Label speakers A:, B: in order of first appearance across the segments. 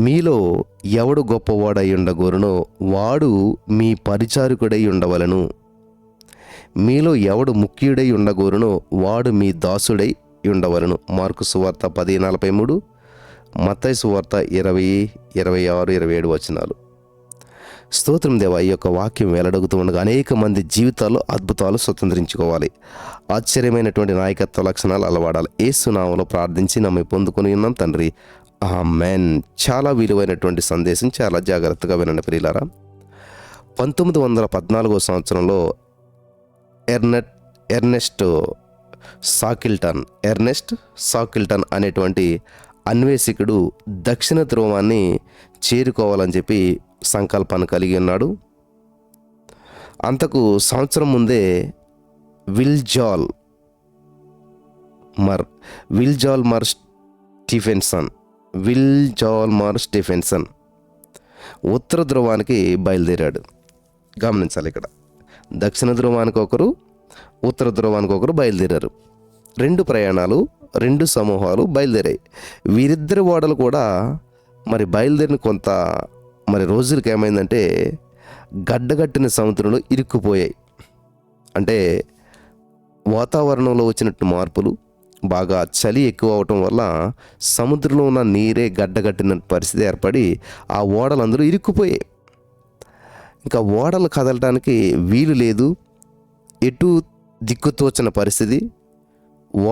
A: మీలో ఎవడు గొప్పవాడై ఉండగోరునో వాడు మీ పరిచారకుడై ఉండవలను. మీలో ఎవడు ముఖ్యుడై ఉండగోరునో వాడు మీ దాసుడై ఉండవలను. మార్కు సువార్త 10:43, మత్తయి సువార్త 20, 26, 27 వచనాలు. స్తోత్రం దేవా. ఈ యొక్క వాక్యం వెల్లడగుతూ ఉండగా అనేక మంది జీవితాల్లో అద్భుతాలు స్వతంత్రించుకోవాలి. ఆశ్చర్యమైనటువంటి నాయకత్వ లక్షణాలు అలవాడాలి. యేసు నామములో ప్రార్థించి నమ్మి పొందుకొని ఉన్నాం తండ్రి, ఆమేన్. చాలా విలువైనటువంటి సందేశం, చాలా జాగ్రత్తగా వినండి ప్రియులారా. 1914 సంవత్సరంలో ఎర్నెస్ట్ సాకిల్టన్ అనేటువంటి అన్వేషకుడు దక్షిణ ధ్రువాన్ని చేరుకోవాలని చెప్పి సంకల్పాన్ని కలిగి ఉన్నాడు. అంతకు సంవత్సరం ముందే విల్జాల్ మర్ స్టీఫెన్సన్ ఉత్తర ధ్రువానికి బయలుదేరాడు. గమనించాలి, ఇక్కడ దక్షిణ ధ్రువానికి ఒకరు, ఉత్తర ధ్రువానికి ఒకరు బయలుదేరారు. 2 ప్రయాణాలు, 2 సమూహాలు బయలుదేరాయి. వీరిద్దరి ఓడలు కూడా బయలుదేరిన కొంత రోజులకి ఏమైందంటే గడ్డగట్టిన సముద్రంలో ఇరుక్కుపోయాయి. అంటే వాతావరణంలో వచ్చినట్టు మార్పులు, బాగా చలి ఎక్కువ అవటం వల్ల సముద్రంలో ఉన్న నీరే గడ్డగట్టిన పరిస్థితి ఏర్పడి ఆ ఓడలందరూ ఇరుక్కుపోయాయి. ఇంకా ఓడలు కదలడానికి వీలు లేదు, ఎటు దిక్కుతోచిన పరిస్థితి,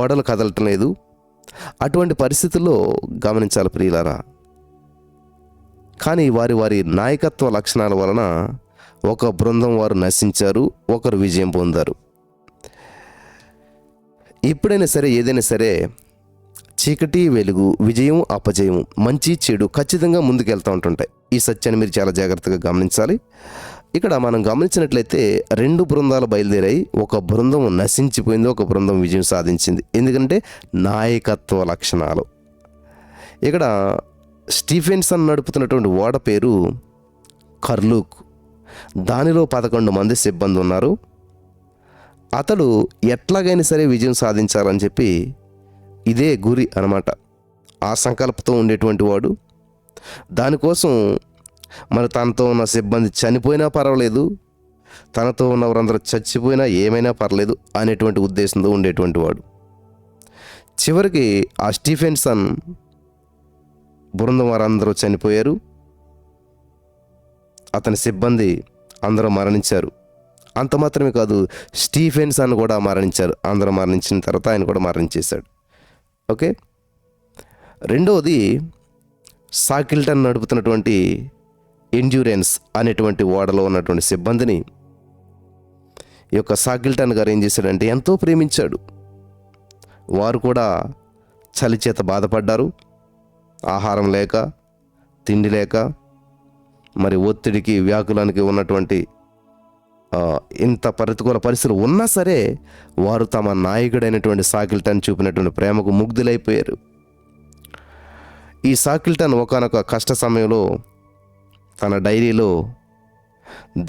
A: ఓడలు కదలటం లేదు. అటువంటి పరిస్థితుల్లో గమనించాలి ప్రియులారా. కానీ వారి నాయకత్వ లక్షణాల వలన ఒక బృందం వారు నశించారు, ఒకరు విజయం పొందారు. ఎప్పుడైనా సరే, ఏదైనా సరే, చీకటి వెలుగు, విజయం అపజయం, మంచి చెడు ఖచ్చితంగా ముందుకెళ్తూ ఉంటుంటాయి. ఈ సత్యాన్ని మీరు చాలా జాగ్రత్తగా గమనించాలి. ఇక్కడ మనం గమనించినట్లయితే 2 బృందాలు బయలుదేరాయి. ఒక బృందం నశించిపోయింది, ఒక బృందం విజయం సాధించింది. ఎందుకంటే నాయకత్వ లక్షణాలు. ఇక్కడ స్టీఫెన్సన్ నడుపుతున్నటువంటి ఓడ పేరు కర్లూక్. దానిలో 11 మంది సిబ్బంది ఉన్నారు. అతడు ఎట్లాగైనా సరే విజయం సాధించాలని చెప్పి ఇదే గురి అన్నమాట. ఆ సంకల్పంతో ఉండేటువంటి వాడు. దానికోసం తనతో ఉన్న సిబ్బంది చనిపోయినా పర్వాలేదు, తనతో ఉన్న వారందరూ చచ్చిపోయినా ఏమైనా పర్లేదు అనేటువంటి ఉద్దేశంతో ఉండేటువంటి వాడు. చివరికి ఆ స్టీఫెన్సన్ బృందం వారందరూ చనిపోయారు. అతని సిబ్బంది అందరూ మరణించారు. అంత మాత్రమే కాదు, స్టీఫెన్సన్ కూడా మరణించారు. అందరూ మరణించిన తర్వాత ఆయన కూడా మరణించేశాడు. ఓకే. రెండవది, సాకిల్టన్ నడుపుతున్నటువంటి ఎండ్యూరెన్స్ అనేటువంటి ఓడలో ఉన్నటువంటి సిబ్బందిని ఈ యొక్క సాకిల్టన్ గారు ఏం చేశాడంటే ఎంతో ప్రేమించాడు. వారు కూడా చలి చేత బాధపడ్డారు. ఆహారం లేక, తిండి లేక, ఒత్తిడికి, వ్యాకులానికి ఉన్నటువంటి ఇంత ప్రతికూల పరిస్థితులు ఉన్నా సరే వారు తమ నాయకుడైనటువంటి సాకిల్టన్ చూపినటువంటి ప్రేమకు ముగ్ధులైపోయారు. ఈ సాకిల్టన్ ఒకానొక కష్ట సమయంలో తన డైరీలో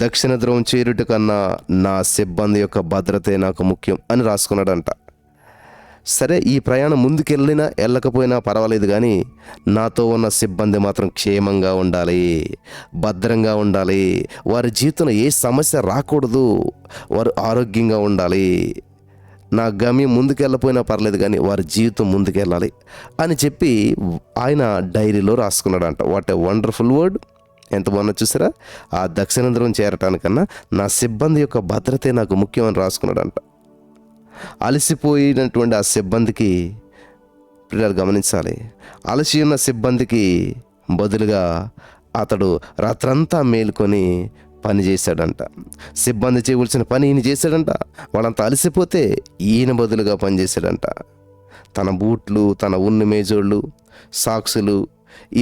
A: దక్షిణ ధ్రువం చేరుట కన్నా నా సిబ్బంది యొక్క భద్రతే నాకు ముఖ్యం అని రాసుకున్నాడంట. సరే, ఈ ప్రయాణం ముందుకెళ్ళినా వెళ్ళకపోయినా పర్వాలేదు, కానీ నాతో ఉన్న సిబ్బంది మాత్రం క్షేమంగా ఉండాలి, భద్రంగా ఉండాలి, వారి జీవితంలో ఏ సమస్య రాకూడదు, వారు ఆరోగ్యంగా ఉండాలి, నా గమ్యం ముందుకెళ్ళపోయినా పర్లేదు కానీ వారి జీవితం ముందుకెళ్ళాలి అని చెప్పి ఆయన డైరీలో రాసుకున్నాడంట. What a wonderful word! ఎంత బాగున్నా చూసారా? ఆ దక్షిణ ధ్రువం చేరటానికన్నా నా సిబ్బంది యొక్క భద్రతే నాకు ముఖ్యమని రాసుకున్నాడంట. అలసిపోయినటువంటి ఆ సిబ్బందికి, పిల్లలు గమనించాలి, అలసి ఉన్న సిబ్బందికి బదులుగా అతడు రాత్రంతా మేలుకొని పని చేశాడంట. సిబ్బంది చేయవలసిన పని ఈయన చేశాడంట. వాళ్ళంతా అలసిపోతే ఈయన బదులుగా పనిచేశాడంట. తన బూట్లు, తన ఉన్ని మేజోళ్ళు, సాక్సులు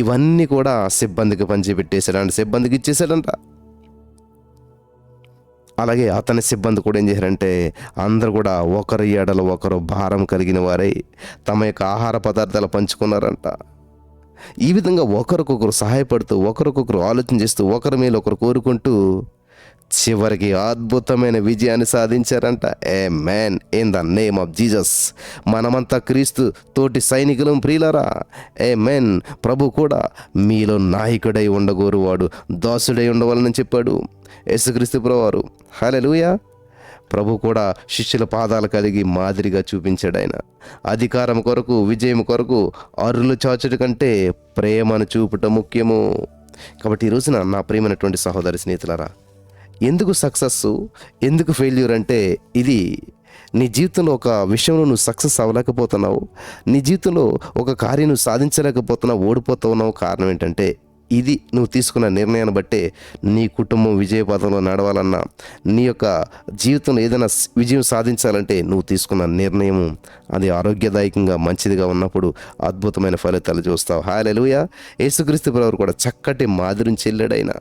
A: ఇవన్నీ కూడా సిబ్బందికి పంచిపెట్టేశాడంట, సిబ్బందికి ఇచ్చేసాడంట. అలాగే అతని సిబ్బంది కూడా ఏం చేశారంటే అందరూ కూడా ఒకరి ఎడల ఒకరు భారం కలిగిన వారై తమ యొక్క ఆహార పదార్థాలు పంచుకున్నారంట. ఈ విధంగా ఒకరికొకరు సహాయపడుతూ, ఒకరికొకరు ఆలోచన చేస్తూ, ఒకరి మీద ఒకరు కోరుకుంటూ చివరికి అద్భుతమైన విజయాన్ని సాధించారంట. Amen. In the name of Jesus. మనమంతా క్రీస్తు తోటి సైనికులం ప్రియులారా. ఆమేన్. ప్రభు కూడా మీలో నాయకుడై ఉండగోరువాడు దాసుడై ఉండవాలని చెప్పాడు యేసుక్రీస్తు ప్రభువారు. హల్లెలూయా. ప్రభు కూడా శిష్యుల పాదాలు కలిగి మాదిరిగా చూపించాడు. ఆయన అధికారం కొరకు, విజయం కొరకు అరులు చాచుట కంటే ప్రేమను చూపుట ముఖ్యము. కాబట్టి ఈ రోజున నా ప్రియమైనటువంటి సహోదరి స్నేహితులారా, ఎందుకు సక్సెస్, ఎందుకు ఫెయిల్యూర్ అంటే, ఇది నీ జీవితంలో ఒక విషయంలో నువ్వు సక్సెస్ అవ్వలేకపోతున్నావు, నీ జీవితంలో ఒక కార్యం నువ్వు సాధించలేకపోతున్నావు, ఓడిపోతూ ఉన్నావు. కారణం ఏంటంటే, ఇది నువ్వు తీసుకున్న నిర్ణయాన్ని బట్టే నీ కుటుంబం విజయపథంలో నడవాలన్నా, నీ యొక్క జీవితంలో ఏదైనా విజయం సాధించాలంటే నువ్వు తీసుకున్న నిర్ణయం అది ఆరోగ్యదాయకంగా మంచిదిగా ఉన్నప్పుడు అద్భుతమైన ఫలితాలు చూస్తావు. హల్లెలూయా. యేసుక్రీస్తు ప్రభువు కూడా చక్కటి మాదిరిని చెల్లాడైనా.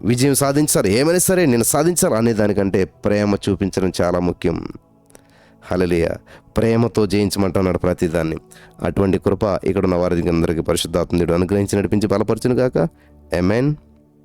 A: విజయం సాధించాలి, ఏమైనా సరే నేను సాధించాలి అనే దానికంటే ప్రేమ చూపించడం చాలా ముఖ్యం. హల్లెలూయా. ప్రేమతో జయించమంటున్నాడు ప్రతిదాన్ని. అటువంటి కృప ఇక్కడ ఉన్న వారికి అందరికీ పరిశుద్ధాత్మ దేవుడు అనుగ్రహించి నడిపించి బలపరచును గాక. ఆమేన్.